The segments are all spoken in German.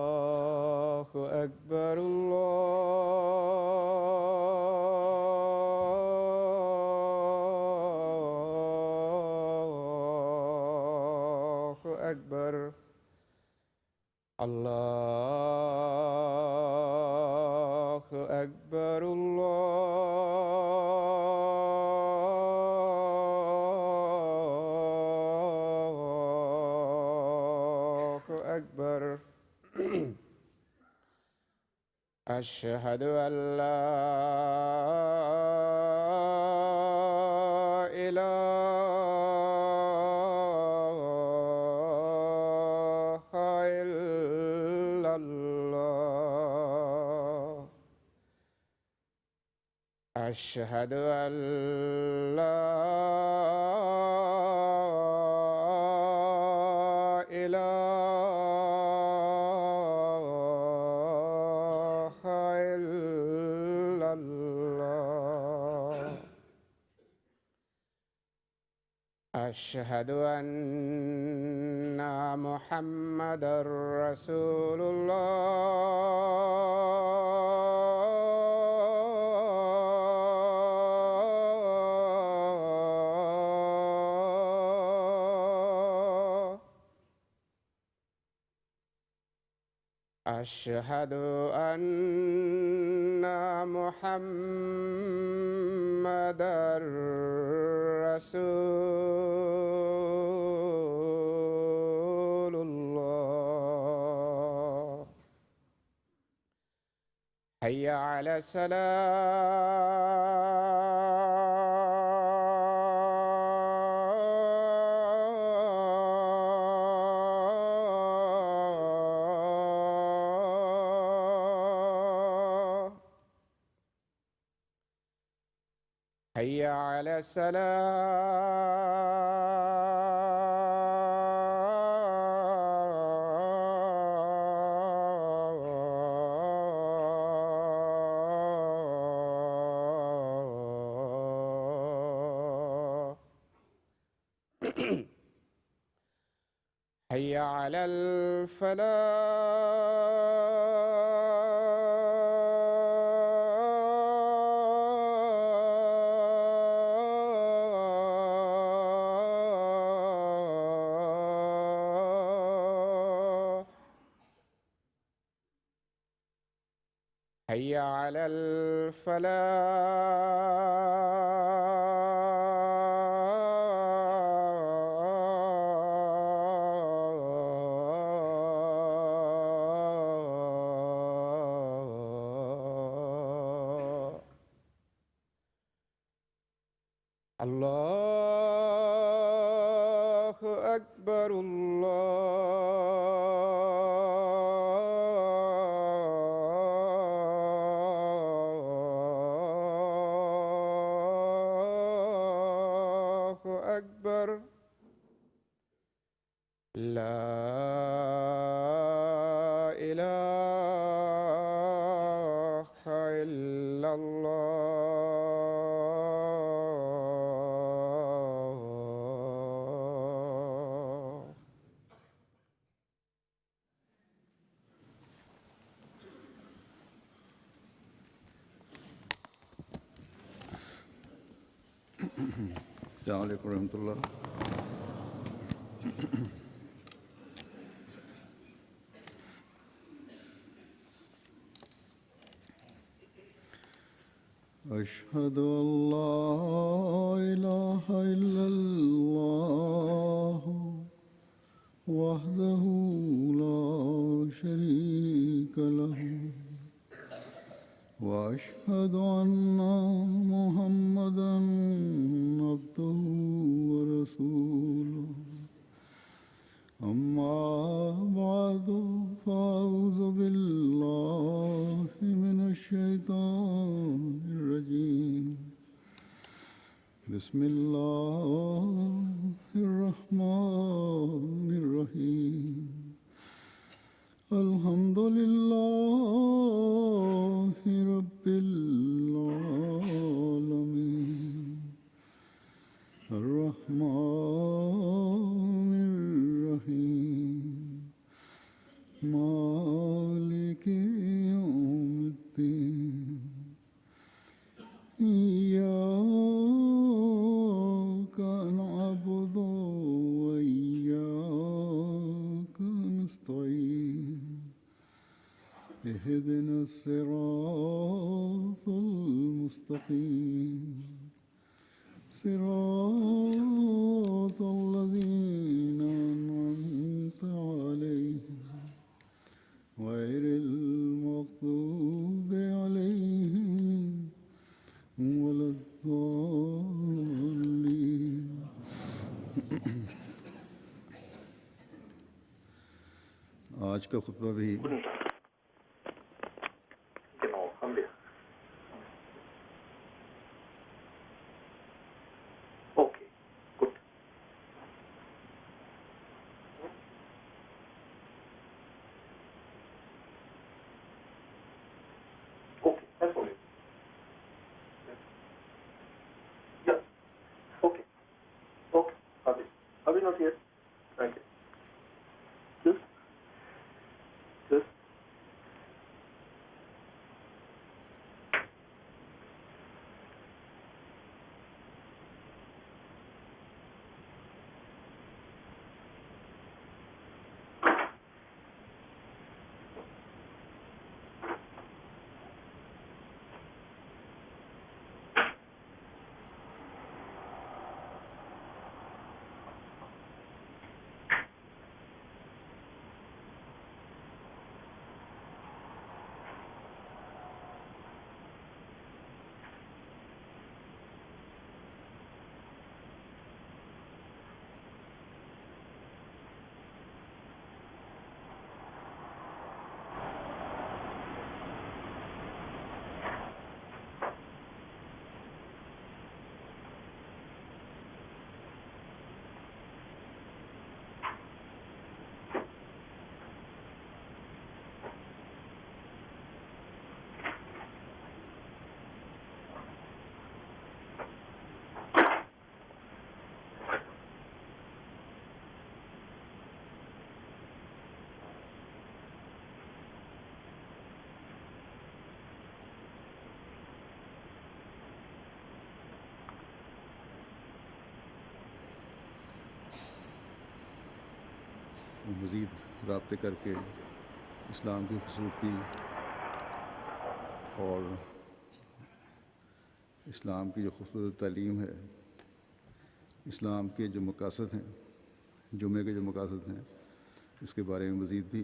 الله أكبر الله أكبر الله أكبر الله أكبر أشهد أن لا إله إلا الله أشهد أن لا إله إلا الله أشهد أن محمدًا رسول الله أشهد أن محمدًا رسول الله حي على الصلاة حي على الصلاة حي على الفلاح حي على الفلاح الله أكبر الله أكبر لا إله إلا الله السلام عليكم ورحمة الله. أشهد أن لا إله إلا الله وحده لا شريك له وأشهد أن محمدًا عبده ورسوله أما بعد فأعوذ بالله من الشيطان الرجيم بسم الله الرحمن الرحيم الحمد لله رب العالمين إياك نعبد وإياك نستعين اهدنا الصراط المستقيم صراط الذين أنعمت عليهم غير المغضوب عليهم ولا الضالين. آج کا خطبہ بھی Genau, haben wir. Okay, gut. Okay, kein Problem. Ja, okay. Okay, habe ich. Habe ich notiert. Danke. Tschüss. Tschüss. مزید رابطے کر کے اسلام کی خوبصورتی اور اسلام کی جو خوبصورت تعلیم ہے، اسلام کے جو مقاصد ہیں، جمعے کے جو مقاصد ہیں، اس کے بارے میں مزید بھی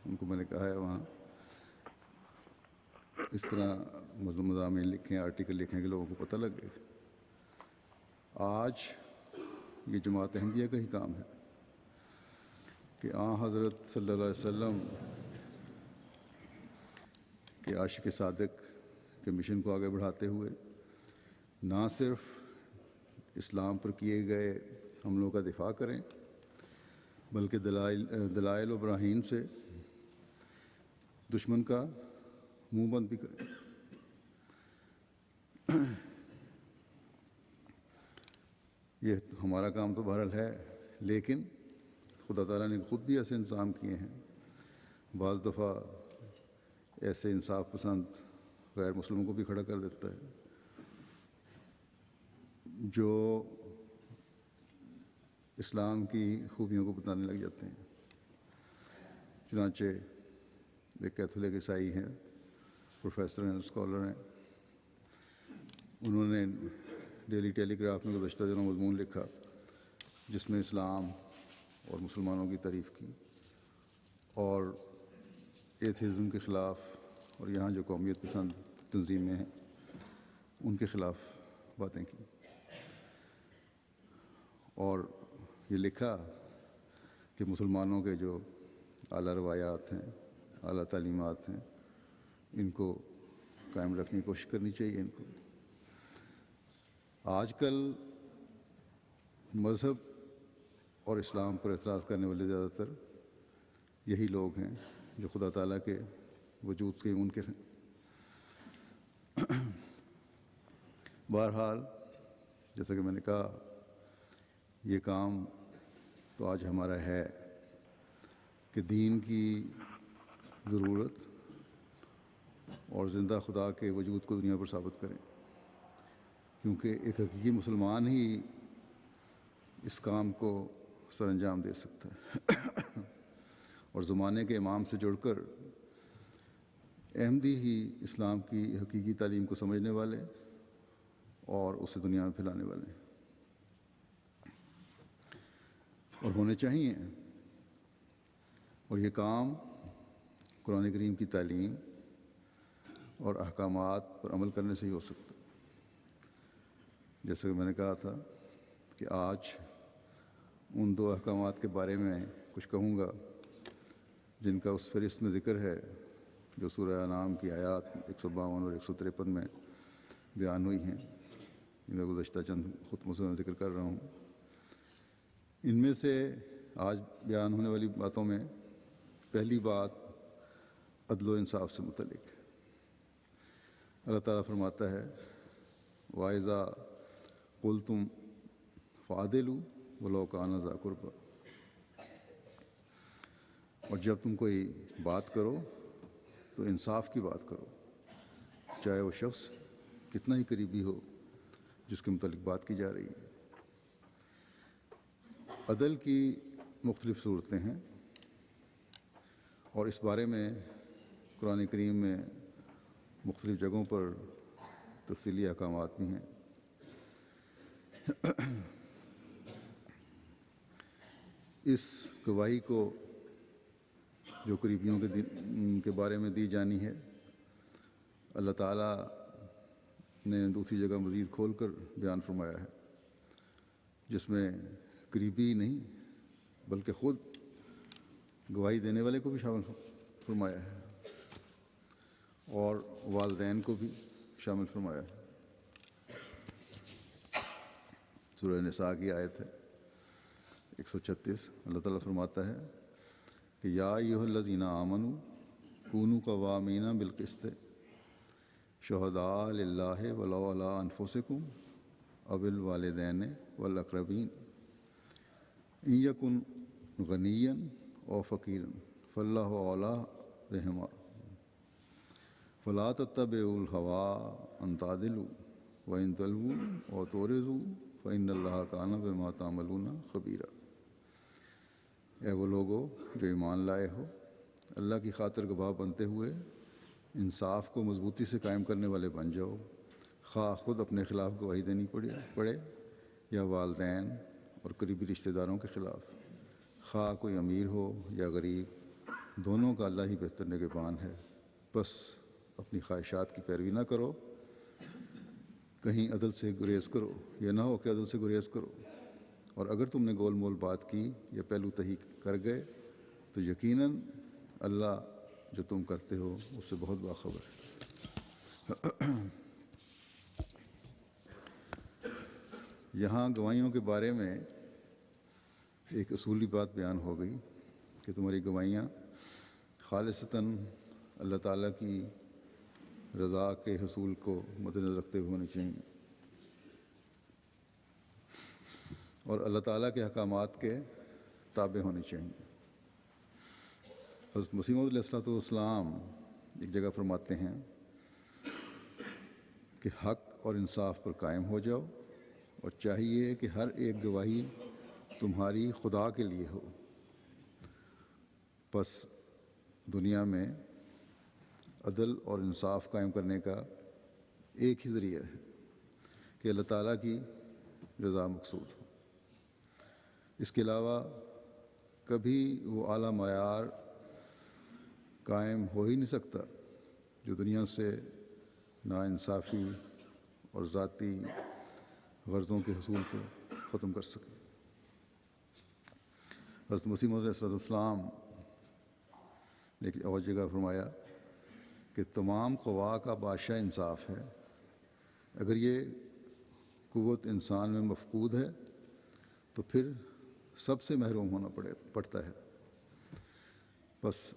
ان کو میں نے کہا ہے وہاں اس طرح مضامین لکھیں، آرٹیکل لکھیں کہ لوگوں کو پتہ لگے۔ آج یہ جماعت احمدیہ کا ہی کام ہے کہ حضرت صلی اللہ علیہ وسلم کے عاشق صادق کے مشن کو آگے بڑھاتے ہوئے نہ صرف اسلام پر کیے گئے حملوں کا دفاع کریں بلکہ دلائل و براہین سے دشمن کا منہ بند بھی کریں۔ یہ ہمارا کام تو بہرحال ہے، لیکن خدا تعالیٰ نے خود بھی ایسے انتظام کیے ہیں۔ بعض دفعہ ایسے انصاف پسند غیر مسلموں کو بھی کھڑا کر دیتا ہے جو اسلام کی خوبیوں کو بتانے لگ جاتے ہیں۔ چنانچہ ایک کیتھولک عیسائی ہیں، پروفیسر ہیں، اسکالر ہیں، انہوں نے ڈیلی ٹیلی گراف میں گزشتہ دنوں مضمون لکھا جس میں اسلام اور مسلمانوں کی تعریف کی اور ایتھیزم کے خلاف اور یہاں جو قومیت پسند تنظیمیں ہیں ان کے خلاف باتیں کی، اور یہ لکھا کہ مسلمانوں کے جو اعلیٰ روایات ہیں، اعلیٰ تعلیمات ہیں، ان کو قائم رکھنے کی کوشش کرنی چاہیے ان کو۔ آج کل مذہب اور اسلام پر اعتراض کرنے والے زیادہ تر یہی لوگ ہیں جو خدا تعالیٰ کے وجود کے منکر ہیں۔ بہرحال جیسا کہ میں نے کہا، یہ کام تو آج ہمارا ہے کہ دین کی ضرورت اور زندہ خدا کے وجود کو دنیا پر ثابت کریں۔ کیونکہ ایک حقیقی مسلمان ہی اس کام کو سر انجام دے سکتا ہے اور زمانے کے امام سے جڑ کر احمدی ہی اسلام کی حقیقی تعلیم کو سمجھنے والے اور اسے دنیا میں پھیلانے والے ہیں اور ہونے چاہیے. اور یہ کام قرآن کریم کی تعلیم اور احکامات پر عمل کرنے سے ہی ہو سکتا ہے. جیسے کہ میں نے کہا تھا کہ آج ان 2 احکامات کے بارے میں کچھ کہوں گا جن کا اس فہرست میں ذکر ہے جو سورہ انعام کی آیات 152 اور 153 میں بیان ہوئی ہیں. میں گزشتہ چند خطبوں سے میں ذکر کر رہا ہوں. ان میں سے آج بیان ہونے والی باتوں میں پہلی بات عدل و انصاف سے متعلق ہے. اللہ تعالیٰ فرماتا ہے وَإِذَا قُلْتُمْ فَعْدِلُوا وَلَوْ كَانَ ذَا قُرْبَىٰ. اور جب تم کوئی بات کرو تو انصاف کی بات کرو چاہے وہ شخص کتنا ہی قریبی ہو جس کے متعلق بات کی جا رہی ہے. عدل کی مختلف صورتیں ہیں اور اس بارے میں قرآن کریم میں مختلف جگہوں پر تفصیلی احکامات بھی ہیں. اس گواہی کو جو قریبیوں کے بارے میں دی جانی ہے اللہ تعالیٰ نے دوسری جگہ مزید کھول کر بیان فرمایا ہے جس میں قریبی نہیں بلکہ خود گواہی دینے والے کو بھی شامل فرمایا ہے اور والدین کو بھی شامل فرمایا ہے. سورہ نساء کی آیت ہے 136. اللہ تعالیٰ فرماتا ہے کہ یا ایھا الذین آمنوا کونوا قوامین بالقسط شہداء للہ ولو علی انفسکم او الوالدین والاقربین ان یکن غنیا او فقیرا فاللہ اولی بہما فلا تتبعوا الہوی ان تعدلوا وان تلووا او تعرضوا فإن اللہ کان بما تعملون خبیرا. اے وہ لوگو جو ایمان لائے ہو اللہ کی خاطر گواہ بنتے ہوئے انصاف کو مضبوطی سے قائم کرنے والے بن جاؤ خواہ خود اپنے خلاف گواہی دینی پڑے یا والدین اور قریبی رشتہ داروں کے خلاف خواہ کوئی امیر ہو یا غریب دونوں کا اللہ ہی بہتر نگہبان ہے. بس اپنی خواہشات کی پیروی نہ کرو کہیں عدل سے گریز کرو یہ نہ ہو کہ عدل سے گریز کرو اور اگر تم نے گول مول بات کی یا پہلو تہی کر گئے تو یقیناً اللہ جو تم کرتے ہو اس سے بہت باخبر ہے. یہاں گواہیوں کے بارے میں ایک اصولی بات بیان ہو گئی کہ تمہاری گواہیاں خالصتاً اللہ تعالیٰ کی رضا کے حصول کو مد نظر رکھتے ہوئے ہونی چاہیے اور اللہ تعالیٰ کے احکامات کے تابع ہونی چاہیے. حضرت مسیح موعود علیہ الصلوۃ والسلام ایک جگہ فرماتے ہیں کہ حق اور انصاف پر قائم ہو جاؤ اور چاہیے کہ ہر ایک گواہی تمہاری خدا کے لیے ہو. پس دنیا میں عدل اور انصاف قائم کرنے کا ایک ہی ذریعہ ہے کہ اللہ تعالیٰ کی رضا مقصود ہو. اس کے علاوہ کبھی وہ اعلیٰ معیار قائم ہو ہی نہیں سکتا جو دنیا سے ناانصافی اور ذاتی غرضوں کے حصول کو ختم کر سکے. حضرت مسیح موعود علیہ السلام نے ایک اور جگہ فرمایا کہ تمام قوا کا بادشاہ انصاف ہے. اگر یہ قوت انسان میں مفقود ہے تو پھر سب سے محروم ہونا پڑتا ہے. بس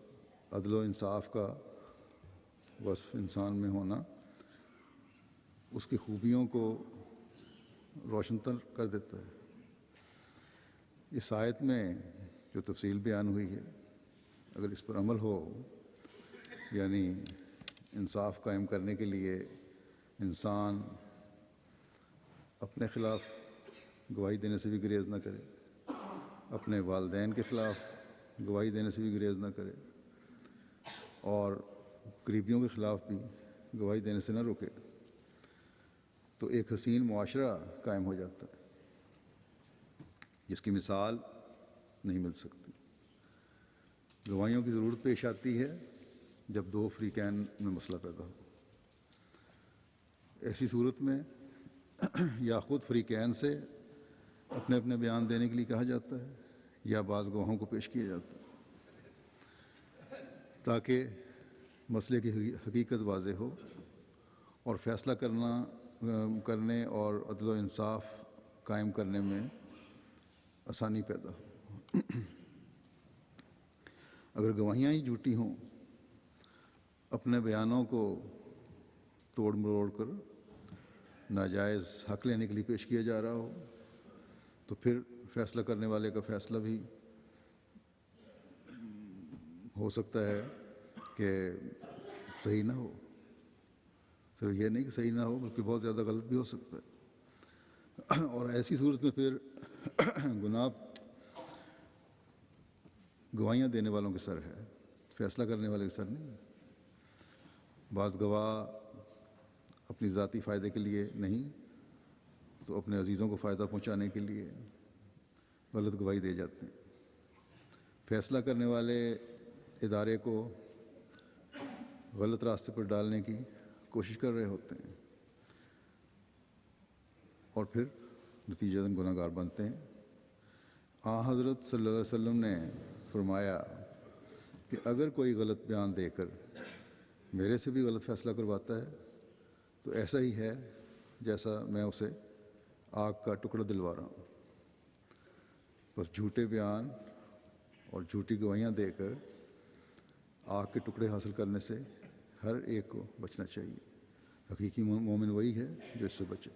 عدل و انصاف کا وصف انسان میں ہونا اس کی خوبیوں کو روشن تر کر دیتا ہے. اس آیت میں جو تفصیل بیان ہوئی ہے اگر اس پر عمل ہو یعنی انصاف قائم کرنے کے لیے انسان اپنے خلاف گواہی دینے سے بھی گریز نہ کرے، اپنے والدین کے خلاف گواہی دینے سے بھی گریز نہ کرے، اور قریبیوں کے خلاف بھی گواہی دینے سے نہ روکے، تو ایک حسین معاشرہ قائم ہو جاتا ہے جس کی مثال نہیں مل سکتی۔ گواہیوں کی ضرورت پیش آتی ہے جب دو فریقین میں مسئلہ پیدا ہو۔ ایسی صورت میں یا خود فریقین سے اپنے اپنے بیان دینے کے لیے کہا جاتا ہے یا بعض گواہوں کو پیش کیا جاتا ہے تاکہ مسئلے کی حقیقت واضح ہو اور فیصلہ کرنے اور عدل و انصاف قائم کرنے میں آسانی پیدا ہو۔ اگر گواہیاں ہی جھوٹی ہوں، اپنے بیانوں کو توڑ مروڑ کر ناجائز حق لینے کے لیے پیش کیا جا رہا ہو، تو پھر فیصلہ کرنے والے کا فیصلہ بھی ہو سکتا ہے کہ صحیح نہ ہو۔ صرف یہ نہیں کہ صحیح نہ ہو بلکہ بہت زیادہ غلط بھی ہو سکتا ہے، اور ایسی صورت میں پھر گناہ گواہیاں دینے والوں کے سر ہے، فیصلہ کرنے والے کے سر نہیں۔ بعض گواہ اپنی ذاتی فائدے کے لیے نہیں تو اپنے عزیزوں کو فائدہ پہنچانے کے لیے غلط گواہی دے جاتے ہیں۔ فیصلہ کرنے والے ادارے کو غلط راستے پر ڈالنے کی کوشش کر رہے ہوتے ہیں اور پھر نتیجتاً گناہ گار بنتے ہیں۔ حضرت صلی اللہ علیہ وسلم نے فرمایا کہ اگر کوئی غلط بیان دے کر میرے سے بھی غلط فیصلہ کرواتا ہے تو ایسا ہی ہے جیسا میں اسے آگ کا ٹکڑا دلوا رہا ہوں۔ بس جھوٹے بیان اور جھوٹی گواہیاں دے کر آگ کے ٹکڑے حاصل کرنے سے ہر ایک کو بچنا چاہیے۔ حقیقی مومن وہی ہے جو اس سے بچے۔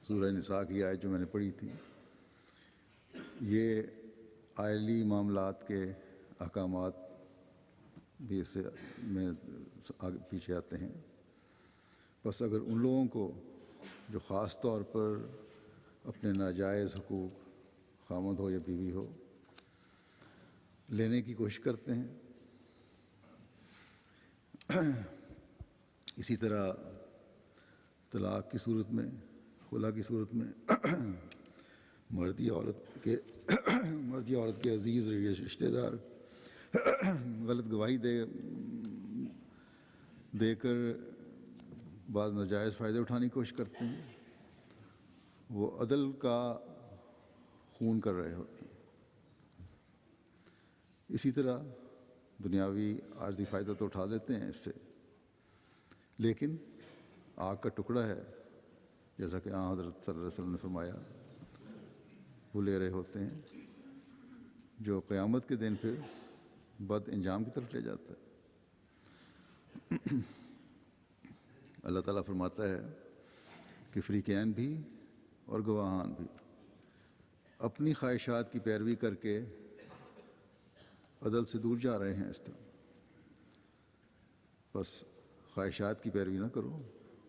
سورہ نساء کی آیت جو میں نے پڑھی تھی، یہ آئلی معاملات کے احکامات بھی اس سے میں آگے پیچھے آتے ہیں۔ بس اگر ان لوگوں کو جو خاص طور پر اپنے ناجائز حقوق خامد ہو یا بیوی ہو لینے کی کوشش کرتے ہیں، اسی طرح طلاق کی صورت میں، خلا کی صورت میں مرد یا عورت کے عزیز رشتہ دار غلط گواہی دے کر بعض ناجائز فائدے اٹھانے کی کوشش کرتے ہیں، وہ عدل کا خون کر رہے ہوتے ہیں۔ اسی طرح دنیاوی عارضی فائدہ تو اٹھا لیتے ہیں اس سے، لیکن آگ کا ٹکڑا ہے جیسا کہ حضرت صلی اللہ علیہ وسلم نے فرمایا، وہ لے رہے ہوتے ہیں جو قیامت کے دن پھر بد انجام کی طرف لے جاتا ہے۔ اللہ تعالیٰ فرماتا ہے کہ فریقین بھی اور گواہان بھی اپنی خواہشات کی پیروی کر کے عدل سے دور جا رہے ہیں۔ اس طرح بس خواہشات کی پیروی نہ کرو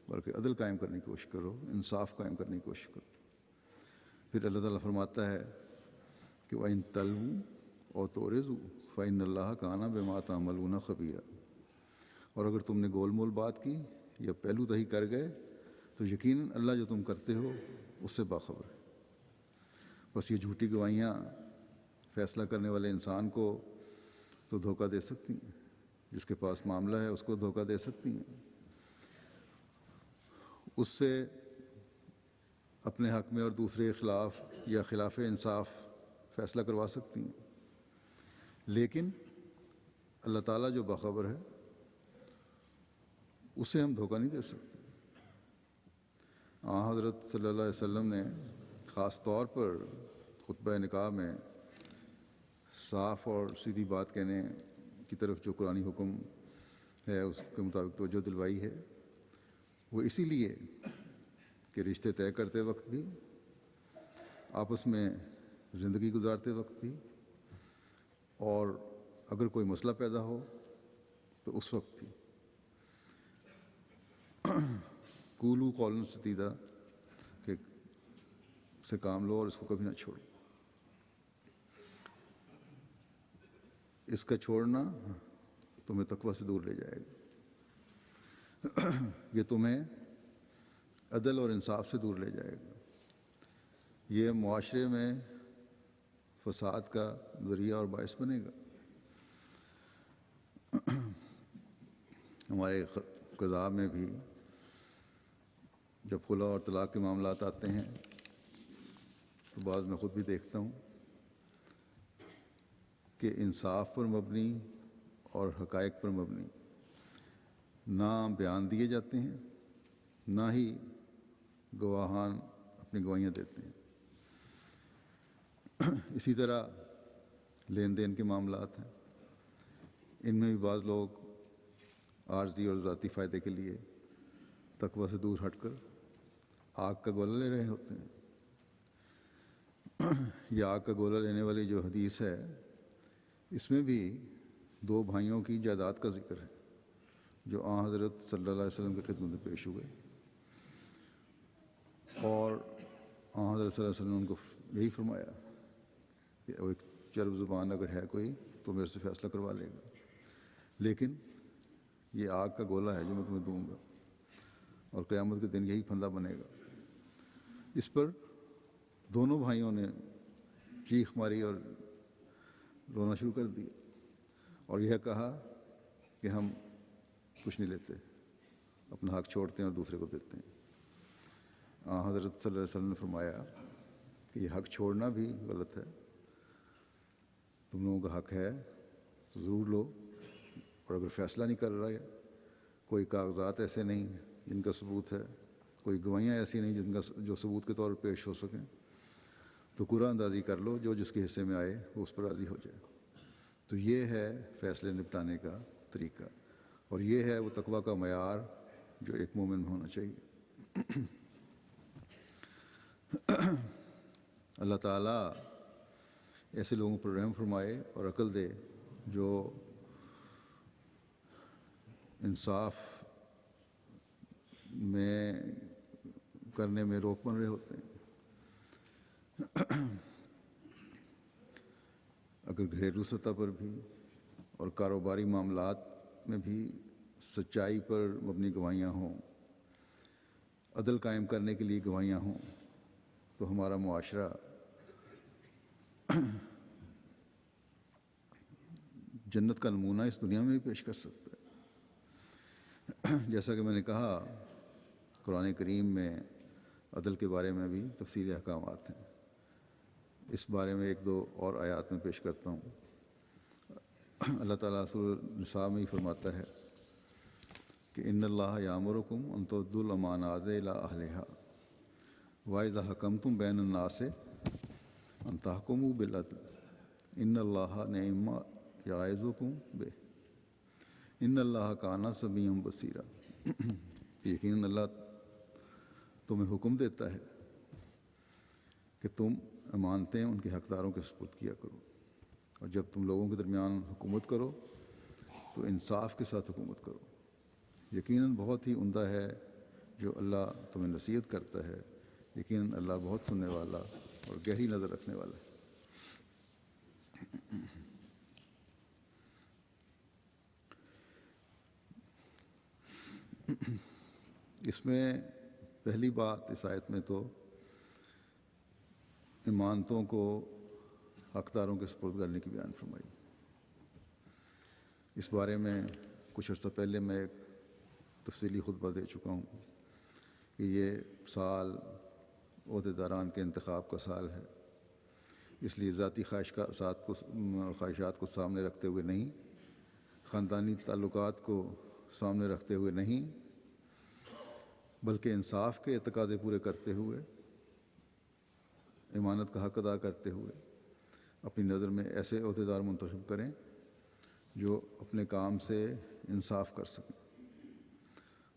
بلکہ عدل قائم کرنے کی کوشش کرو، انصاف قائم کرنے کی کوشش کرو۔ پھر اللہ تعالیٰ فرماتا ہے کہ وَإِن تَلْوُوا أَوْ تُعْرِضُوا فَإِنَّ اللَّهَ كَانَ بِمَا تَعْمَلُونَ خَبِيرًا۔ اور اگر تم نے گول مول بات کی یا پہلو دہی کر گئے تو یقیناً اللہ جو تم کرتے ہو اس سے باخبر ہے۔ بس یہ جھوٹی گواہیاں فیصلہ کرنے والے انسان کو تو دھوکہ دے سکتی ہیں، جس کے پاس معاملہ ہے اس کو دھوکہ دے سکتی ہیں، اس سے اپنے حق میں اور دوسرے کے خلاف یا خلاف انصاف فیصلہ کروا سکتی ہیں، لیکن اللہ تعالیٰ جو باخبر ہے اسے ہم دھوکہ نہیں دے سکتے۔ حضرت صلی اللہ علیہ وسلم نے خاص طور پر خطبہ نکاح میں صاف اور سیدھی بات کہنے کی طرف جو قرآنی حکم ہے اس کے مطابق توجہ دلوائی ہے، وہ اسی لیے کہ رشتے طے کرتے وقت بھی، آپس میں زندگی گزارتے وقت بھی، اور اگر کوئی مسئلہ پیدا ہو تو اس وقت بھی۔ وقولو قولا سدیدا کہ سے کام لو اور اس کو کبھی نہ چھوڑو. اس کا چھوڑنا تمہیں تقویٰ سے دور لے جائے گا. یہ تمہیں عدل اور انصاف سے دور لے جائے گا. یہ معاشرے میں فساد کا ذریعہ اور باعث بنے گا. ہمارے قضاء میں بھی جب خلا اور طلاق کے معاملات آتے ہیں تو بعض میں خود بھی دیکھتا ہوں کہ انصاف پر مبنی اور حقائق پر مبنی نہ بیان دیے جاتے ہیں، نہ ہی گواہان اپنی گواہیاں دیتے ہیں. اسی طرح لین دین کے معاملات ہیں، ان میں بھی بعض لوگ عارضی اور ذاتی فائدے کے لیے تقویٰ سے دور ہٹ کر آگ کا گولا لے رہے ہوتے ہیں. یہ آگ کا گولا لینے والی جو حدیث ہے اس میں بھی دو بھائیوں کی جائیداد کا ذکر ہے جو آن حضرت صلی اللہ علیہ وسلم کی خدمت میں پیش ہوئے، اور آن حضرت صلی اللہ علیہ وسلم نے ان کو یہی فرمایا کہ وہ ایک چرب زبان اگر ہے کوئی تو میرے سے فیصلہ کروا لے گا، لیکن یہ آگ کا گولا ہے جو میں تمہیں دوں گا اور قیامت کے دن یہی پھندا بنے گا. اس پر دونوں بھائیوں نے چیخ ماری اور رونا شروع کر دیا اور یہ کہا کہ ہم کچھ نہیں لیتے، اپنا حق چھوڑتے ہیں اور دوسرے کو دیتے ہیں. حضرت صلی اللہ علیہ وسلم نے فرمایا کہ یہ حق چھوڑنا بھی غلط ہے. تم لوگوں کا حق ہے تو ضرور لو، اور اگر فیصلہ نہیں کر رہا ہے، کوئی کاغذات ایسے نہیں جن کا ثبوت ہے، کوئی گواہیاں ایسی نہیں جن کا جو ثبوت کے طور پر پیش ہو سکیں، تو قرعہ اندازی کر لو، جو جس کے حصے میں آئے وہ اس پر راضی ہو جائے. تو یہ ہے فیصلے نپٹانے کا طریقہ، اور یہ ہے وہ تقویٰ کا معیار جو ایک مومن میں ہونا چاہیے. اللہ تعالیٰ ایسے لوگوں پر رحم فرمائے اور عقل دے جو انصاف میں کرنے میں روک بن رہے ہوتے ہیں. اگر گھریلو سطح پر بھی اور کاروباری معاملات میں بھی سچائی پر مبنی گواہیاں ہوں، عدل قائم کرنے کے لیے گواہیاں ہوں، تو ہمارا معاشرہ جنت کا نمونہ اس دنیا میں بھی پیش کر سکتا ہے. جیسا کہ میں نے کہا، قرآن کریم میں عدل کے بارے میں بھی تفصیلی احکامات ہیں. اس بارے میں ایک دو اور آیات میں پیش کرتا ہوں. اللہ تعالیٰ سورہ النساء میں ہی فرماتا ہے کہ ان اللہ یامرکم ان تؤدوا الامانات الی اہلہا وَإِذَا حَكَمْتُمْ بَيْنَ النَّاسِ أَن تَحْكُمُوا بِالْعَدْلِ إِنَّ اللَّهَ نِعِمَّ يَعِظُكُم بِهِ إِنَّ اللَّهَ كَانَ سَمِيعًا بَصِيرًا. یقیناً اللہ تمہیں حکم دیتا ہے کہ تم امانتیں ان کے حقداروں کے سپرد کیا کرو، اور جب تم لوگوں کے درمیان حکومت کرو تو انصاف کے ساتھ حکومت کرو. یقیناً بہت ہی عمدہ ہے جو اللہ تمہیں نصیحت کرتا ہے. یقیناً اللہ بہت سننے والا اور گہری نظر رکھنے والا ہے. اس میں پہلی بات اس آیت میں تو امانتوں کو حقداروں کے سپرد کرنے کی بیان فرمائی. اس بارے میں کچھ عرصہ پہلے میں ایک تفصیلی خطبہ دے چکا ہوں کہ یہ سال عہدیداران کے انتخاب کا سال ہے، اس لیے ذاتی خواہشات کو سامنے رکھتے ہوئے نہیں، خاندانی تعلقات کو سامنے رکھتے ہوئے نہیں، بلکہ انصاف کے تقاضے پورے کرتے ہوئے، امانت کا حق ادا کرتے ہوئے اپنی نظر میں ایسے عہدیدار منتخب کریں جو اپنے کام سے انصاف کر سکیں.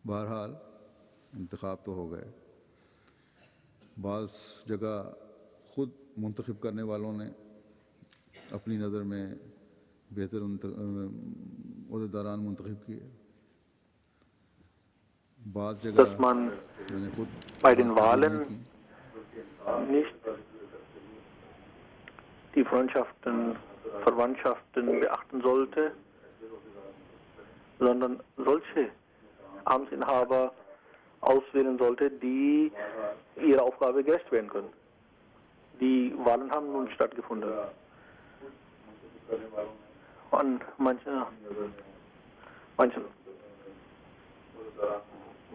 بہرحال انتخاب تو ہو گئے. بعض جگہ خود منتخب کرنے والوں نے اپنی نظر میں بہتر عہدیداران منتخب کیے، बाज़ जगह dass man मैंने खुद bei den बाज़ तब्दीलियां Wahlen की nicht die Freundschaften, Verwandtschaften beachten sollte, sondern solche Amtsinhaber auswählen sollte, die ihrer Aufgabe gerecht werden können. Die Wahlen haben nun stattgefunden. An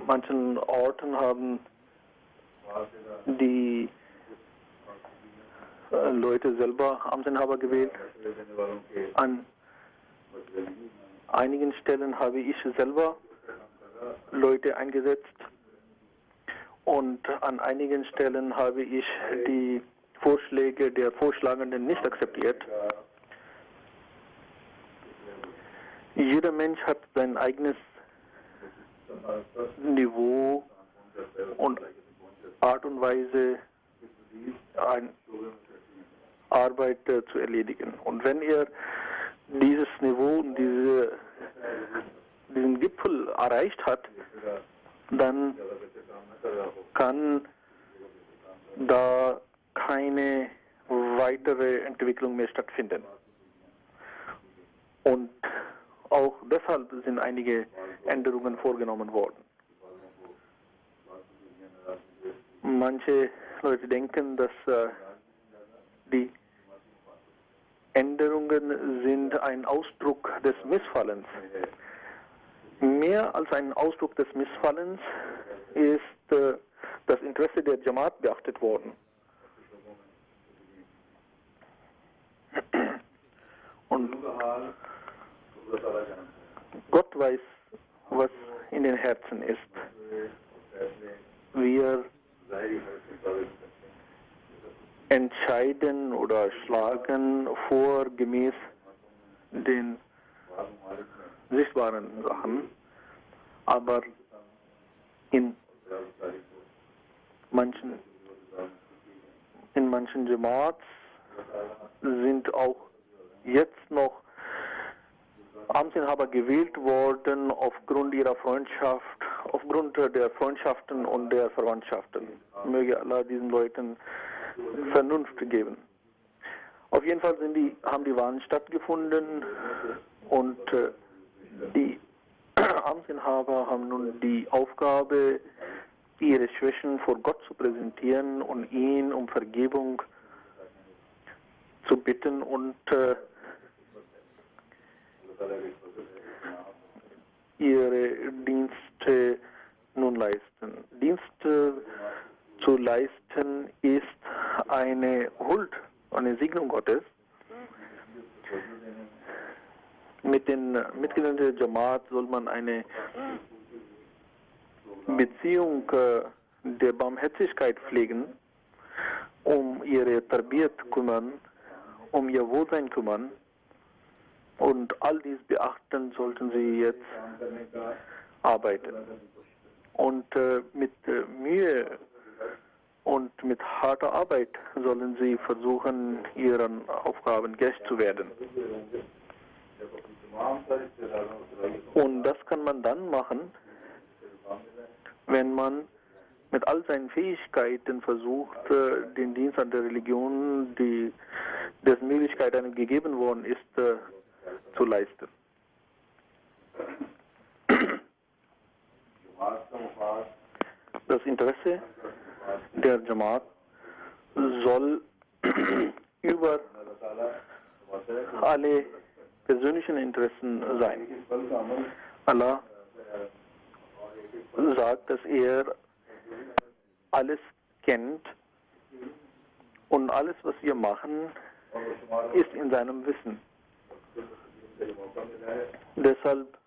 manchen Orten haben die Leute selber Amtsinhaber gewählt. An einigen Stellen habe ich selber Leute eingesetzt und an einigen Stellen habe ich die Vorschläge der Vorschlagenden nicht akzeptiert. Jeder Mensch hat sein eigenes Niveau und Art und Weise, Arbeit zu erledigen. Und wenn er dieses Niveau und diesen Gipfel erreicht hat, dann kann da keine weitere Entwicklung mehr stattfinden. Und auch deshalb sind einige Änderungen vorgenommen worden. Manche Leute denken, dass die Änderungen sind ein Ausdruck des Missfallens. Mehr als ein Ausdruck des Missfallens ist das Interesse der Jamaat beachtet worden. Und Gott weiß, was in den Herzen ist. Wir entscheiden oder schlagen vor gemäß den sichtbaren Sachen, aber in manchen Jamaats sind auch jetzt noch Amtsinhaber gewählt worden aufgrund ihrer Freundschaft, aufgrund der Freundschaften und der Verwandtschaften. Möge Allah diesen Leuten Vernunft geben. Auf jeden Fall haben die Wahlen stattgefunden und die Amtsinhaber haben nun die Aufgabe, ihre Schwächen vor Gott zu präsentieren und ihn um Vergebung zu bitten und ihre Dienste nun leisten. Dienste zu leisten ist eine Huld, eine Segnung Gottes. Mit den Mitgliedern der Jamaat soll man eine Beziehung der Barmherzigkeit pflegen, um ihre Tarbiyat kümmern, um ihr Wohlsein kümmern. Und all dies beachten sollten sie jetzt arbeiten. Und mit Mühe und mit harter Arbeit sollen sie versuchen, ihren Aufgaben gerecht zu werden. Und das kann man dann machen, wenn man mit all seinen Fähigkeiten versucht, den Dienst an der Religion, dessen Möglichkeit einem gegeben worden ist, zu leisten. Das Interesse der Jamaat soll über alle persönlichen Interessen sein. Allah sagt, dass er alles kennt und alles, was wir machen, ist in seinem Wissen. Deshalb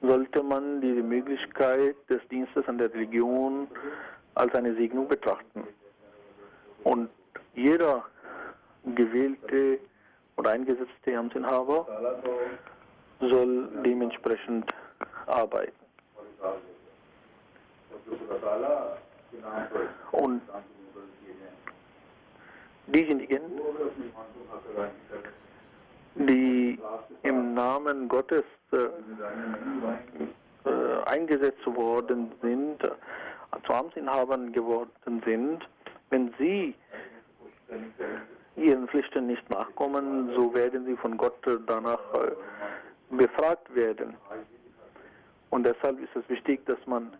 sollte man diese Möglichkeit des Dienstes an der Religion als eine Segnung betrachten. Und jeder gewählte oder eingesetzte Amtsinhaber soll dementsprechend arbeiten. Und diejenigen, die im Namen Gottes eingesetzt worden sind, zu Amtsinhabern geworden sind, wenn sie ihren Pflichten nicht nachkommen, so werden sie von Gott danach befragt werden. Und deshalb ist es wichtig, dass man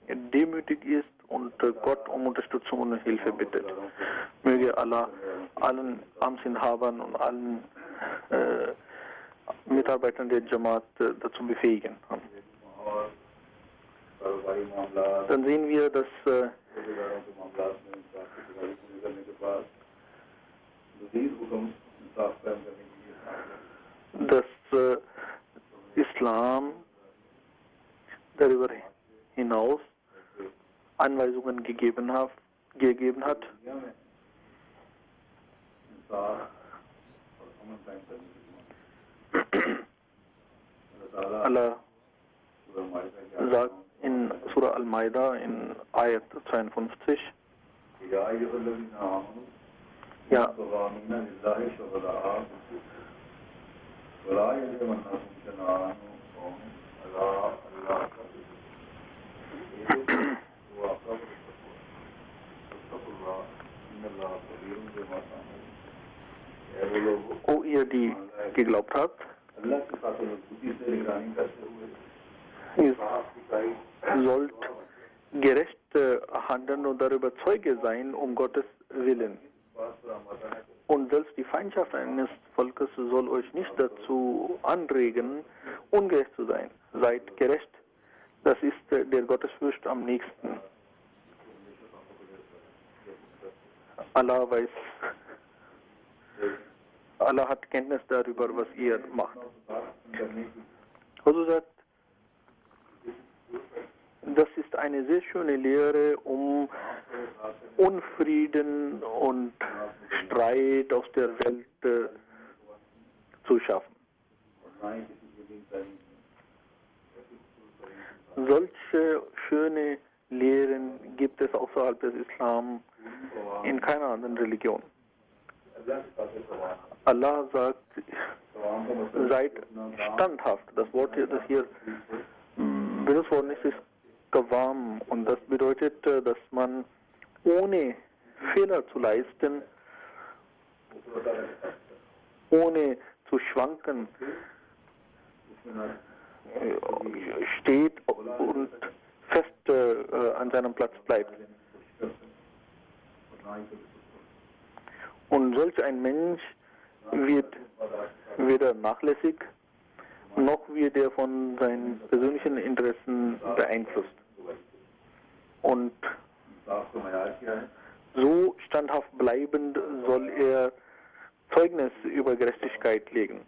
demütig ist und Gott um Unterstützung und Hilfe bittet. Möge Allah allen Amtsinhabern und allen Mitarbeitern der Jamaat dazu befähigen. Dann sehen wir, dass Islam darüber hinaus Anweisungen gegeben hat. Allah sagt in Surah Al-Maida in Ayat 52, ja, O ihr, die geglaubt habt, ihr sollt gerecht handeln und darüber Zeuge sein, um Gottes Willen. Und selbst die Feindschaft eines Volkes soll euch nicht dazu anregen, ungerecht zu sein. Seid gerecht. Das ist der Gottesfurcht am nächsten. Allah weiß, Allah hat Kenntnis darüber, was ihr macht. Also sagt, das ist eine sehr schöne Lehre, um Unfrieden und Streit aus der Welt zu schaffen. Solche schöne Lehren gibt es außerhalb des Islam in keiner anderen Religion. Allah sagt, seid standhaft. Das Wort, das hier benutzt worden ist, ist Qawam. Und das bedeutet, dass man ohne Fehler zu leisten, ohne zu schwanken, steht und fest an seinem Platz bleibt. Und solch ein Mensch wird weder nachlässig, noch wird er von seinen persönlichen Interessen beeinflusst. Und so standhaft bleibend soll er Zeugnis über Gerechtigkeit legen.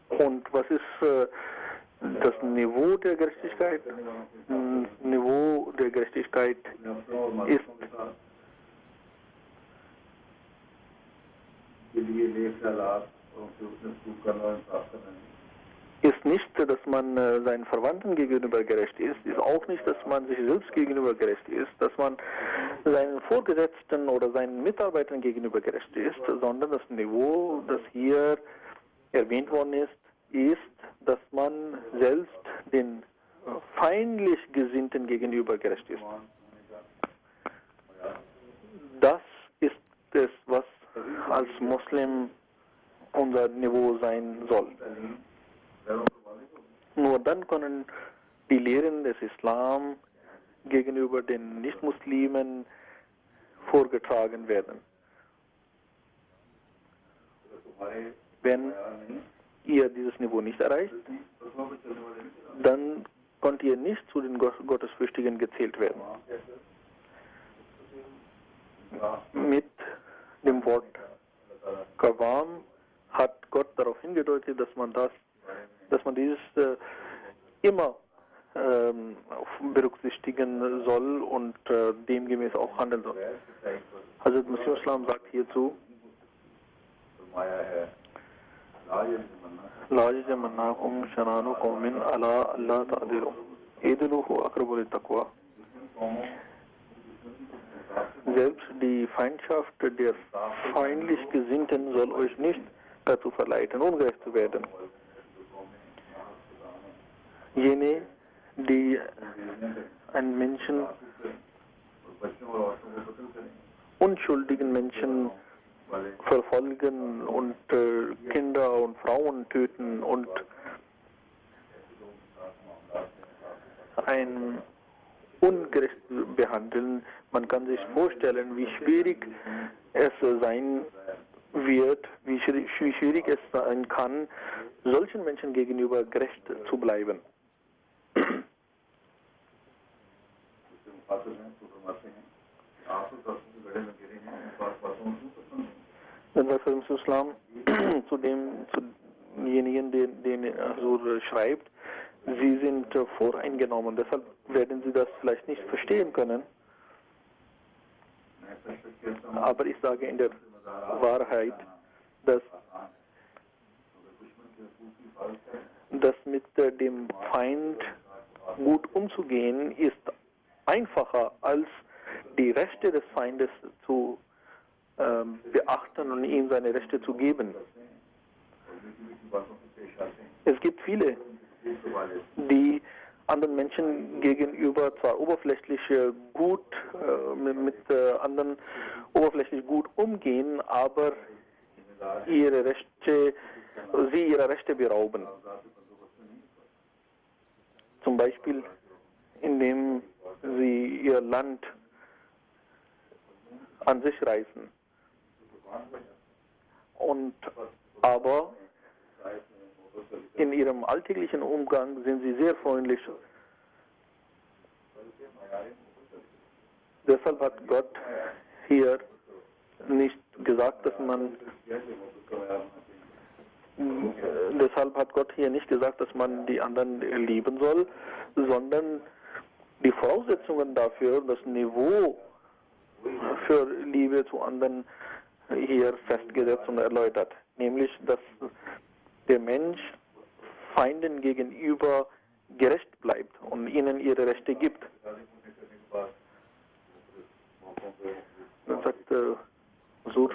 Und was ist das Niveau der Gerechtigkeit? Das Niveau der Gerechtigkeit ist nicht, dass man seinen Verwandten gegenüber gerecht ist auch nicht, dass man sich selbst gegenüber gerecht ist, dass man seinen Vorgesetzten oder seinen Mitarbeitern gegenüber gerecht ist, sondern das Niveau, das hier erwähnt worden ist, dass man selbst den feindlich Gesinnten gegenüber gerecht ist. Das ist es, was als Muslim unser Niveau sein soll. Nur dann können die Lehren des Islam gegenüber den Nicht-Muslimen vorgetragen werden. Wenn ihr dieses Niveau nicht erreicht, dann könnt ihr nicht zu den Gottesfürchtigen gezählt werden. Mit dem Wort Qawam hat Gott darauf hingedeutet, dass man dieses immer berücksichtigen soll und demgemäß auch handeln soll. Hazrat Masih Islam sagt hierzu, La yajmannakum shananu qawmin ala alla ta'dilu idlu huwa aqrabu lit-taqwa. Selbst die Feindschaft der feindlich Gesinnten soll euch nicht dazu verleiten, ungerecht zu werden. jene, die einen Menschen, unschuldigen Menschen verfolgen und Kinder und Frauen töten und ein ungerecht behandeln. Man kann sich vorstellen, wie schwierig es sein wird, wie schwierig es sein kann, solchen Menschen gegenüber gerecht zu bleiben. Dann sagt der Islam zu demjenigen, den Hazur schreibt, sie sind voreingenommen, deshalb werden sie das vielleicht nicht verstehen können. Aber ich sage in der Wahrheit, dass mit dem Feind gut umzugehen ist einfacher, als die Rechte des Feindes zu beachten und ihm seine Rechte zu geben. Es gibt viele, die anderen Menschen gegenüber zwar oberflächlich gut mit anderen oberflächlich gut umgehen, aber sie ihrer Rechte berauben. Zum Beispiel, indem sie ihr Land an sich reißen. Aber in ihrem alltäglichen Umgang sind sie sehr freundlich. Deshalb hat Gott hier nicht gesagt, dass man die anderen lieben soll, sondern die Voraussetzungen dafür, das Niveau für Liebe zu anderen hier festgesetzt und erläutert. Nämlich, dass der Mensch Feinden gegenüber gerecht bleibt und ihnen ihre Rechte gibt. Dann sagt Sur,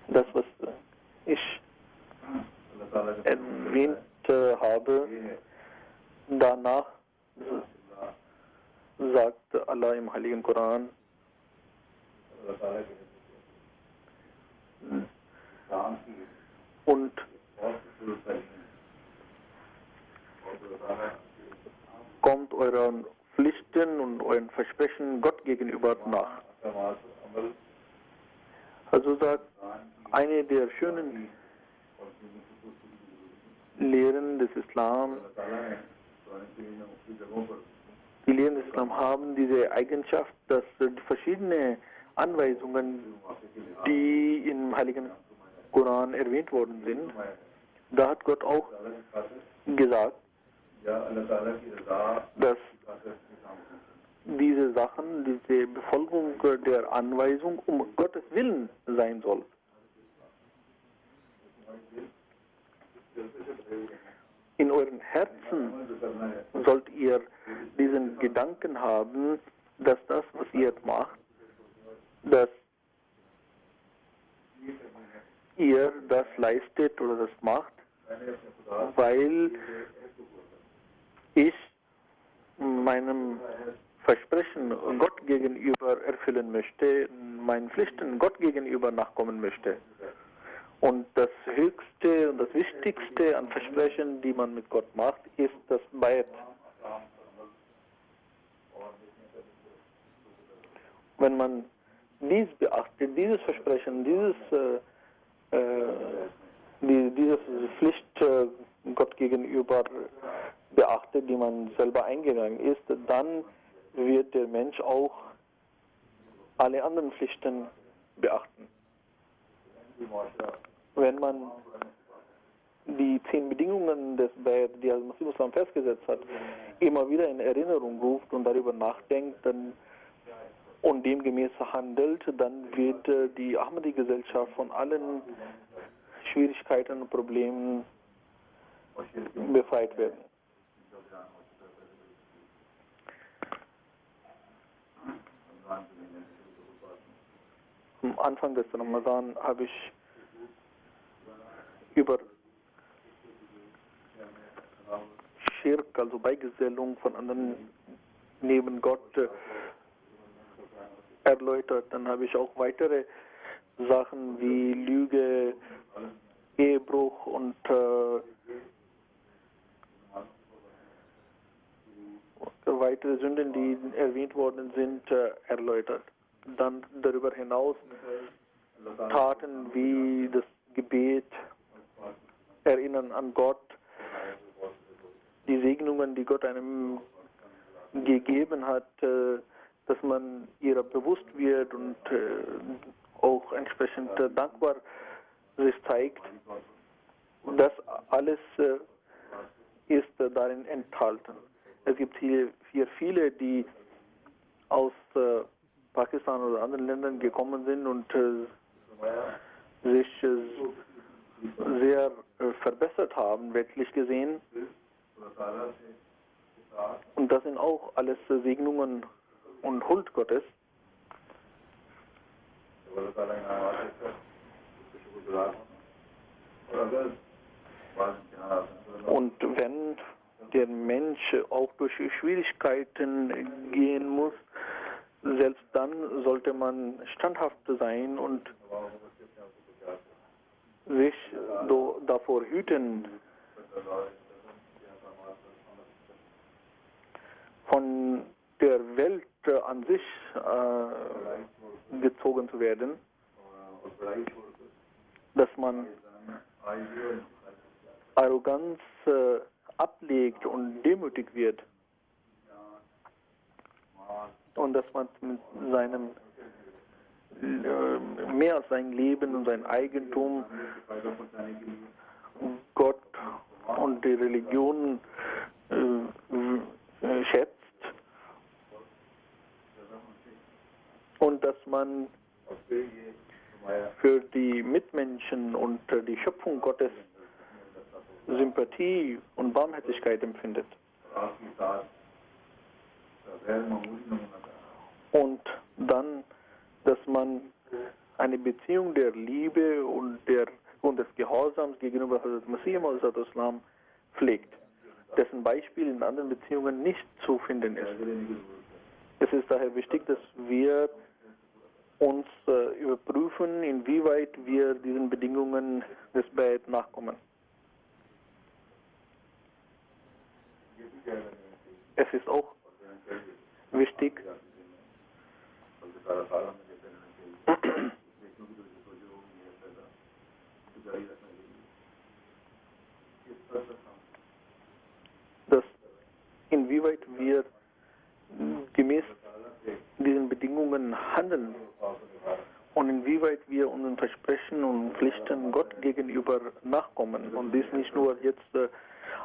das, was ich erwähnt habe, danach sagt Allah im Heiligen Koran, und kommt euren Pflichten und euren Versprechen Gott gegenüber nach. Also sagt eine der schönen Lehren des Islam, die Lehren des Islam haben diese Eigenschaft, dass die verschiedenen Anweisungen, die im Heiligen Koran erwähnt worden sind, da hat Gott auch gesagt, dass diese Sachen, diese Befolgung der Anweisung um Gottes Willen sein soll. In euren Herzen sollt ihr diesen Gedanken haben, dass das, was ihr macht, dass ihr das leistet oder das macht, weil ich meinem Versprechen Gott gegenüber erfüllen möchte, meinen Pflichten Gott gegenüber nachkommen möchte. Und das Höchste und das Wichtigste an Versprechen, die man mit Gott macht, ist das Bayat. Wenn man dies beachtet, dieses Versprechen, diese Pflicht Gott gegenüber beachtet, die man selber eingegangen ist, dann wird der Mensch auch alle anderen Pflichten beachten. Wenn man die 10 Bedingungen des Bayat, die Al-Masih Islam festgesetzt hat, immer wieder in Erinnerung ruft und darüber nachdenkt und demgemäß handelt, dann wird die Ahmadi-Gesellschaft von allen Schwierigkeiten und Problemen befreit werden. Am Anfang des Ramadan habe ich über Schirk, also Beigesellung von anderen neben Gott, erläutert. Dann habe ich auch weitere Sachen wie Lüge, Ehebruch und weitere Sünden, die erwähnt worden sind, erläutert. Dann darüber hinaus Taten wie das Gebet, Erinnern an Gott, die Segnungen, die Gott einem gegeben hat, dass man ihrer bewusst wird und auch entsprechend dankbar sich zeigt. Das alles ist darin enthalten. Es gibt hier viele, die aus Pakistan oder anderen Ländern gekommen sind und sich sehr verbessert haben, weltlich gesehen. Und das sind auch alles Segnungen und Huld Gottes. Und wenn der Mensch auch durch Schwierigkeiten gehen muss, selbst dann sollte man standhaft sein und sich davor hüten, von der Welt an sich gezogen zu werden, dass man Arroganz ablegt und demütig wird und dass man mit seinem mehr als sein Leben und sein Eigentum Gott und die Religion schätzt und dass man für die Mitmenschen und die Schöpfung Gottes Sympathie und Barmherzigkeit empfindet. Und dann, dass man eine Beziehung der Liebe und des Gehorsams gegenüber Hazrat Masih Islam pflegt, dessen Beispiel in anderen Beziehungen nicht zu finden ist. Es ist daher wichtig, dass wir uns überprüfen, inwieweit wir diesen Bedingungen des Bayt nachkommen. Es ist auch wichtig, dass inwieweit wir gemäß diesen Bedingungen handeln und inwieweit wir unseren Versprechen und Pflichten Gott gegenüber nachkommen. Und dies nicht nur jetzt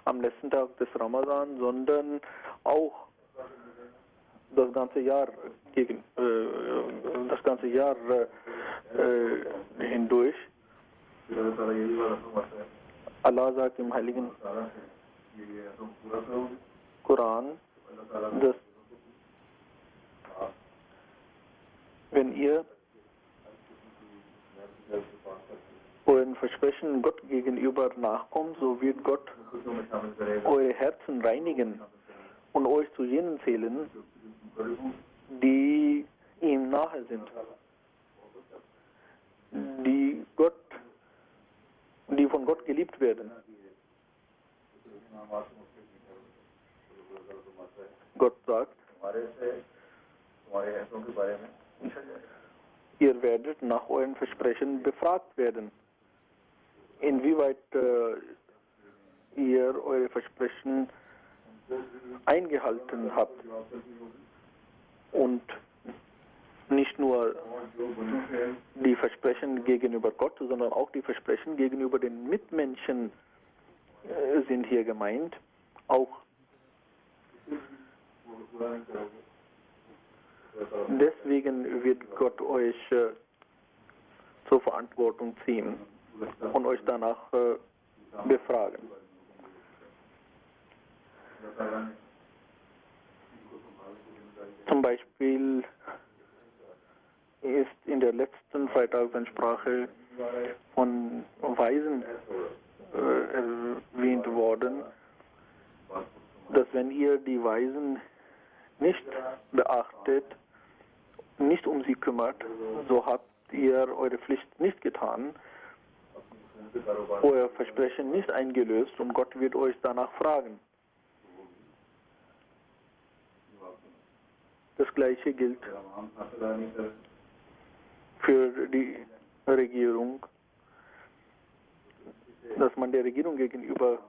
am letzten Tag des Ramadan, sondern auch das ganze Jahr hindurch. Allah sagt im Heiligen Koran, dass wenn ihr euren Versprechen Gott gegenüber nachkommt, so wird Gott eure Herzen reinigen und euch zu jenen zählen, die ihm nahe sind, die von Gott geliebt werden. Gott sagt, ihr werdet nach euren Versprechen befragt werden, inwieweit ihr eure Versprechen eingehalten habt und nicht nur die Versprechen gegenüber Gott, sondern auch die Versprechen gegenüber den Mitmenschen sind hier gemeint. Auch deswegen wird Gott euch zur Verantwortung ziehen und euch danach befragen. Zum Beispiel ist in der letzten Freitagsansprache von Weisen erwähnt worden, wenn ihr die Weisen nicht beachtet, nicht um sie kümmert, so habt ihr eure Pflicht nicht getan, euer Versprechen nicht eingelöst und Gott wird euch danach fragen. Das Gleiche gilt für die Regierung, dass man der Regierung gegenüber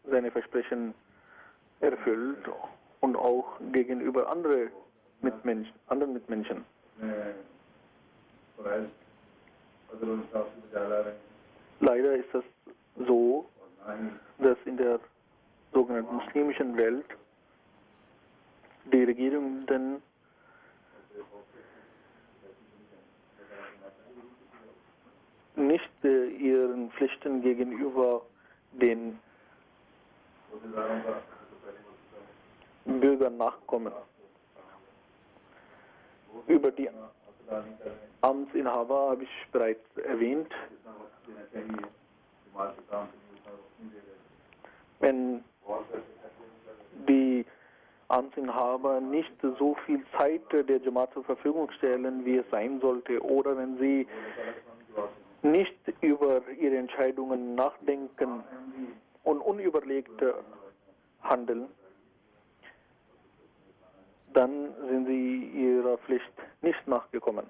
seine Versprechen erfüllt und auch gegenüber anderen Mitmenschen. Leider ist es so, dass in der sogenannten muslimischen Welt die Regierenden nicht ihren Pflichten gegenüber den Bürgern nachkommen. Über die Amtsinhaber habe ich bereits erwähnt. Wenn die Amtsinhaber nicht so viel Zeit der Jamaat zur Verfügung stellen, wie es sein sollte, oder wenn sie nicht über ihre Entscheidungen nachdenken und unüberlegt handeln, dann sind sie ihrer Pflicht nicht nachgekommen.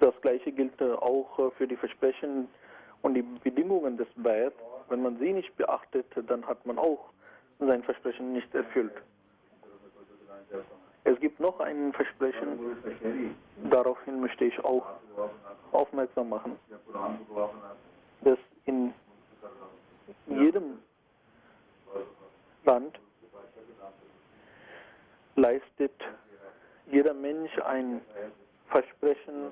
Das Gleiche gilt auch für die Versprechen und die Bedingungen des Bayat. Wenn man sie nicht beachtet, dann hat man auch sein Versprechen nicht erfüllt. Es gibt noch ein Versprechen, daraufhin möchte ich auch aufmerksam machen, dass in jedem Land leistet jeder Mensch ein Versprechen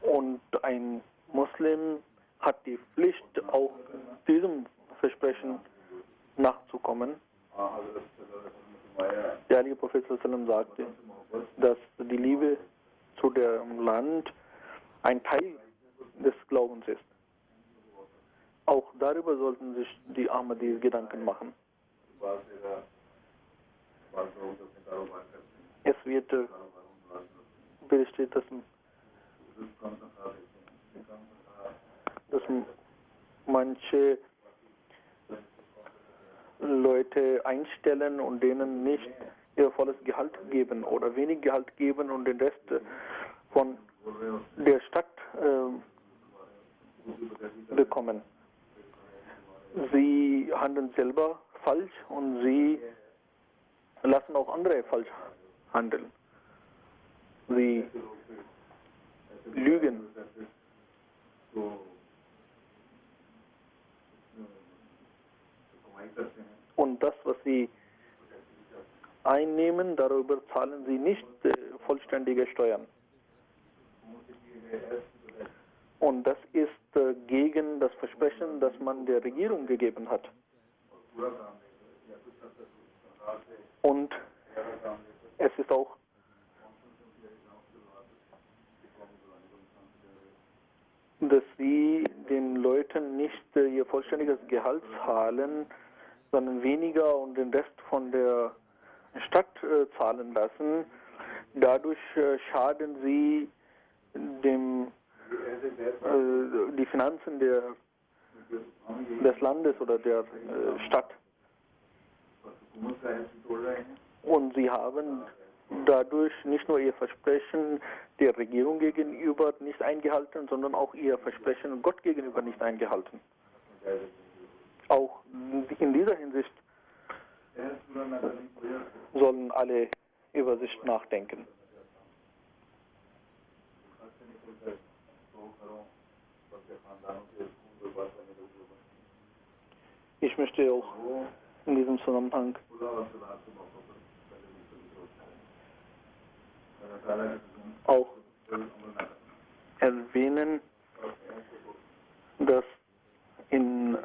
und ein Muslim hat die Pflicht, auch diesem Versprechen nachzukommen. Der heilige Prophet sagte, dass die Liebe zu dem Land ein Teil des Glaubens ist. Auch darüber sollten sich die Ahmadis Gedanken machen. Es wird berichtet, dass manche Leute einstellen und denen nicht ihr volles Gehalt geben oder wenig Gehalt geben und den Rest von der Stadt bekommen. Sie handeln selber falsch und sie lassen auch andere falsch handeln. Sie lügen. Und das, was sie einnehmen, darüber zahlen sie nicht vollständige Steuern. Und das ist gegen das Versprechen, das man der Regierung gegeben hat. Und es ist auch dass sie den Leuten nicht ihr vollständiges Gehalt zahlen, sondern weniger und den Rest von der Stadt zahlen lassen. Dadurch schaden sie die Finanzen des Landes oder der Stadt. Und sie haben dadurch nicht nur ihr Versprechen der Regierung gegenüber nicht eingehalten, sondern auch ihr Versprechen Gott gegenüber nicht eingehalten. Auch in dieser Hinsicht sollen alle über sich nachdenken. Ich möchte auch in diesem Zusammenhang auch erwähnen, dass in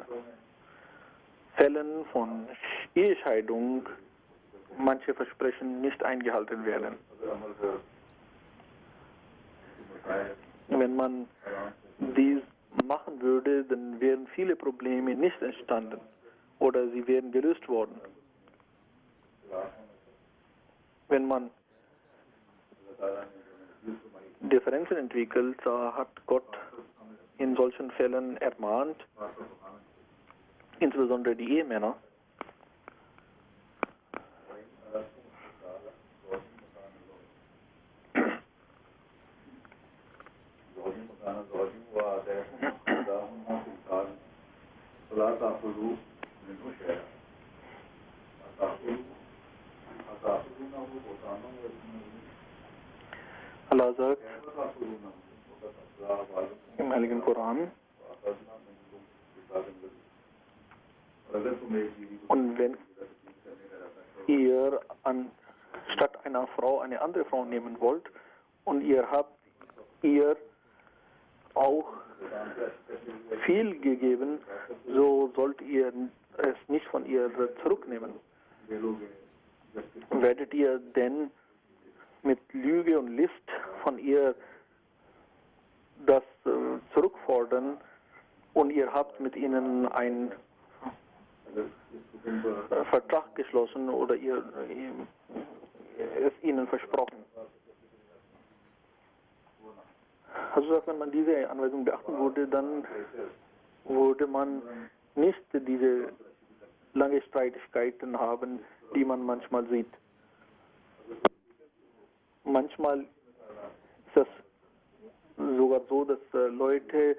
Fällen von Ehescheidung manche Versprechen nicht eingehalten werden. Wenn man dies machen würde, dann wären viele Probleme nicht entstanden oder sie wären gelöst worden. Wenn man Differenzen entwickelt, hat Gott in solchen Fällen ermahnt, insbesondere die Ehemänner, Allah sagt im Heiligen Koran, und wenn ihr statt einer Frau eine andere Frau nehmen wollt und ihr habt ihr auch viel gegeben, so sollt ihr es nicht von ihr zurücknehmen. Werdet ihr denn mit Lüge und List von ihr das zurückfordern und ihr habt mit ihnen einen Vertrag geschlossen oder ihr es ihnen versprochen? Also wenn man diese Anweisung beachten würde, dann würde man nicht diese lange Streitigkeiten haben, die man manchmal sieht. Manchmal ist es sogar so, dass Leute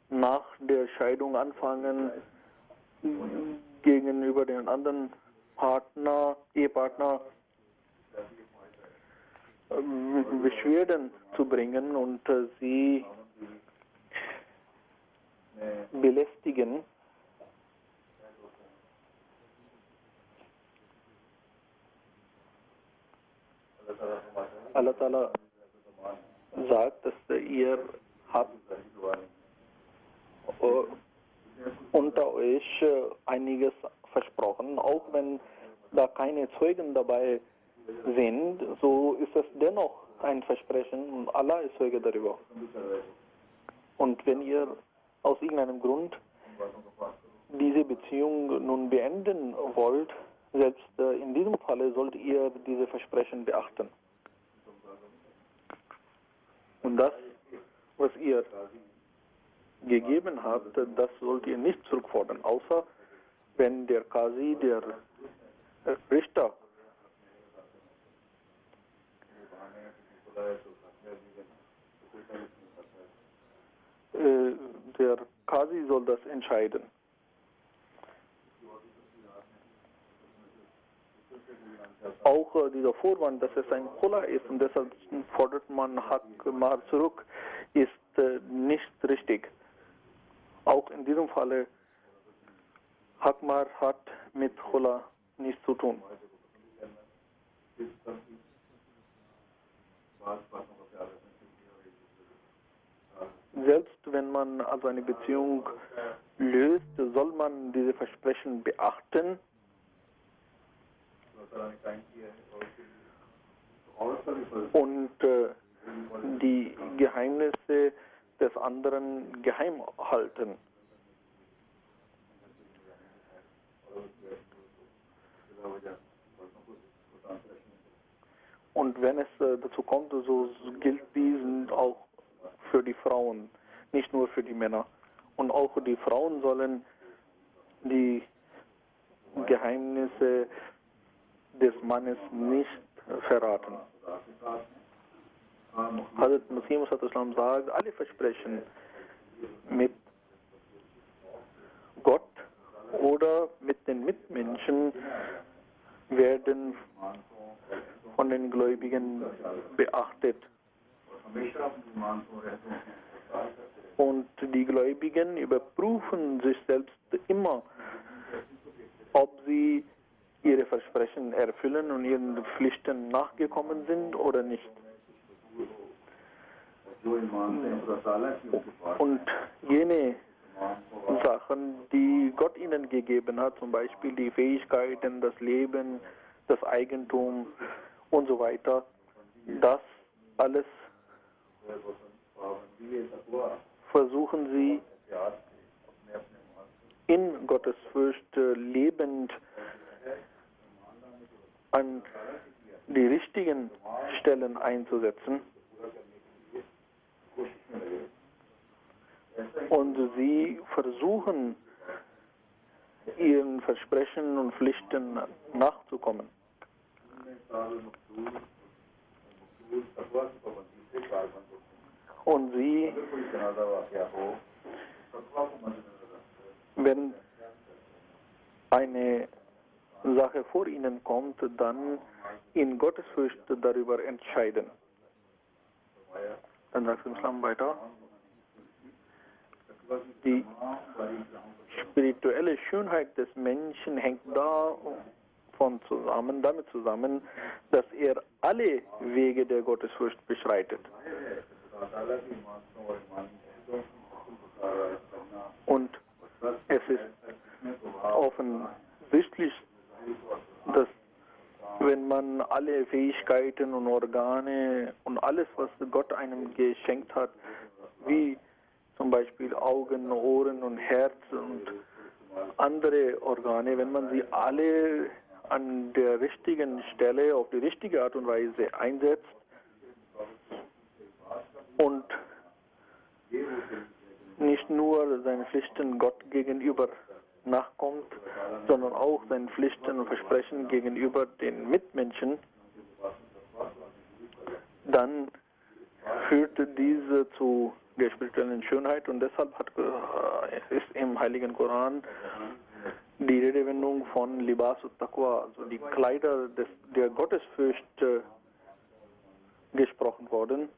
nach der Scheidung anfangen, gegenüber den anderen Ehepartner Beschwerden zu bringen und sie belästigen. Allah Ta'ala sagt, dass ihr habt unter euch einiges versprochen, auch wenn da keine Zeugen dabei sind, so ist es dennoch ein Versprechen und Allah ist Zeuge darüber. Und wenn ihr aus irgendeinem Grund diese Beziehung nun beenden wollt, selbst in diesem Falle sollt ihr diese Versprechen beachten. Und das, was ihr gegeben habt, das sollt ihr nicht zurückfordern, außer wenn der Qazi, der Richter, der Qazi soll das entscheiden. Auch dieser Vorwand, dass es ein Khula ist und deshalb fordert man Haqmar zurück, ist nicht richtig. Auch in diesem Falle, Haqmar hat mit Khula nichts zu tun. Selbst wenn man also eine Beziehung löst, soll man diese Versprechen beachten. Und die Geheimnisse des anderen geheim halten. Und wenn es dazu kommt, so gilt dies auch für die Frauen, nicht nur für die Männer. Und auch die Frauen sollen die Geheimnisse des Mannes nicht verraten. Hazrat Masih Islam sagt, alle Versprechen mit Gott oder mit den Mitmenschen werden von den Gläubigen beachtet. Und die Gläubigen überprüfen sich selbst immer, ob sie ihre Versprechen erfüllen und ihren Pflichten nachgekommen sind oder nicht. Und jene Sachen, die Gott ihnen gegeben hat, zum Beispiel die Fähigkeiten, das Leben, das Eigentum und so weiter, das alles versuchen sie in Gottesfurcht lebend an die richtigen Stellen einzusetzen. Und sie versuchen, ihren Versprechen und Pflichten nachzukommen. Und sie, wenn eine Sache vor ihnen kommt, dann in Gottesfurcht darüber entscheiden. Dann sagt Islam weiter, die spirituelle Schönheit des Menschen hängt damit zusammen, dass er alle Wege der Gottesfurcht beschreitet. Und es ist offensichtlich, dass wenn man alle Fähigkeiten und Organe und alles, was Gott einem geschenkt hat, wie zum Beispiel Augen, Ohren und Herz und andere Organe, wenn man sie alle an der richtigen Stelle, auf die richtige Art und Weise einsetzt und nicht nur seinen Pflichten Gott gegenüber nachkommt, sondern auch seinen Pflichten und Versprechen gegenüber den Mitmenschen, dann führt diese zu der spirituellen Schönheit und deshalb ist im Heiligen Koran die Redewendung von Libas ut-Taqwa, also die Kleider der Gottesfurcht, gesprochen worden.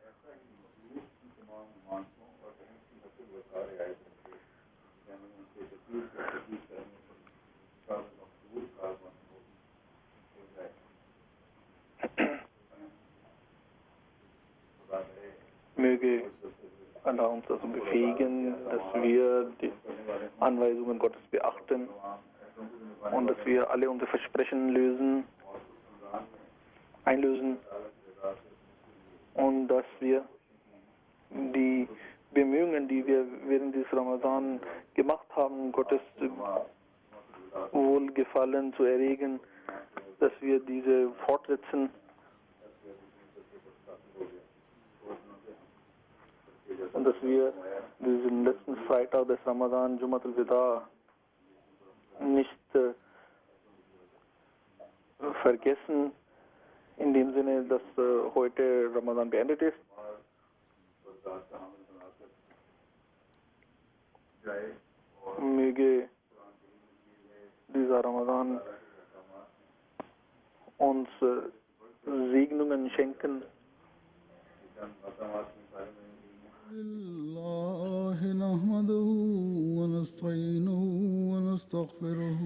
Möge Allah uns dazu befähigen, dass wir die Anweisungen Gottes beachten und dass wir alle unsere Versprechen einlösen und dass wir die Bemühungen, die wir während des Ramadan gemacht haben, Gottes Wohlgefallen zu erregen, dass wir diese fortsetzen und dass wir diesen letzten Freitag des Ramadan, Jumat al-Wida, nicht vergessen, in dem Sinne, dass heute Ramadan beendet ist. Möge dieser Ramadan uns Segnungen schenken. لله نحمده ونستعينه ونستغفره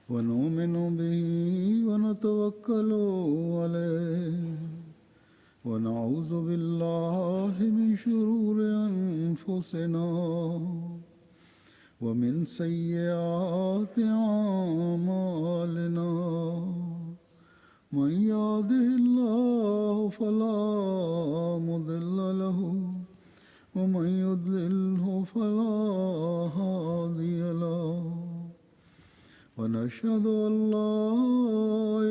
ونؤمن به ونتوكل عليه ونعوذ بالله من شرور أنفسنا ومن سيئات أعمالنا من يهده الله فلا مضل له ومن يضلله فلا هادي له ونشهد أن لا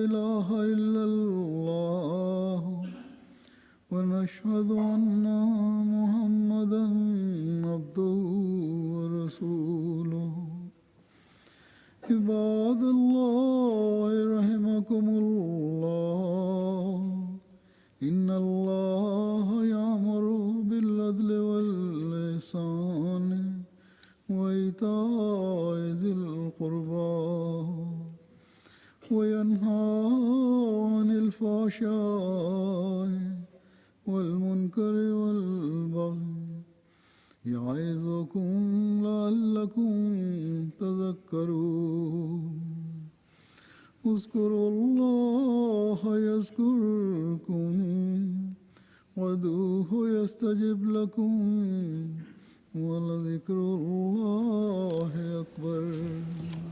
إله إلا الله ونشهد أن محمدا عبده ورسوله عباد الله رحمكم الله إن الله يأمر بالعدل والإحسان وإيتاء ذي القربى وينهى عن الفحشاء والمنكر والبغي يعظكم لعلكم تذكرون اذكروا الله يذكركم وادعوه يستجب لكم ولذكر الله أكبر.